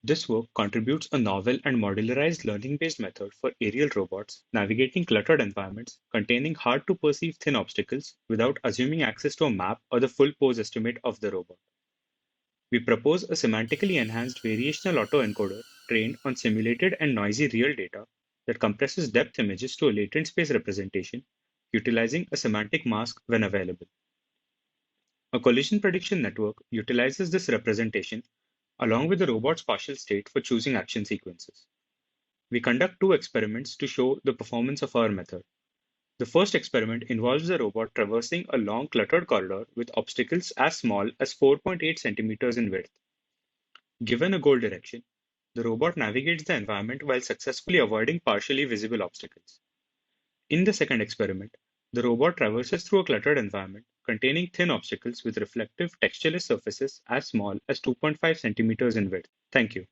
This work contributes a novel and modularized learning-based method for aerial robots navigating cluttered environments containing hard-to-perceive thin obstacles without assuming access to a map or the full pose estimate of the robot. We propose a semantically enhanced variational autoencoder trained on simulated and noisy real data that compresses depth images to a latent space representation, utilizing a semantic mask when available. A collision prediction network utilizes this representation along with the robot's partial state for choosing action sequences. We conduct two experiments to show the performance of our method. The first experiment involves the robot traversing a long cluttered corridor with obstacles as small as 4.8 centimeters in width. Given a goal direction, the robot navigates the environment while successfully avoiding partially visible obstacles. In the second experiment, the robot traverses through a cluttered environment containing thin obstacles with reflective textureless surfaces as small as 2.5 centimeters in width. Thank you.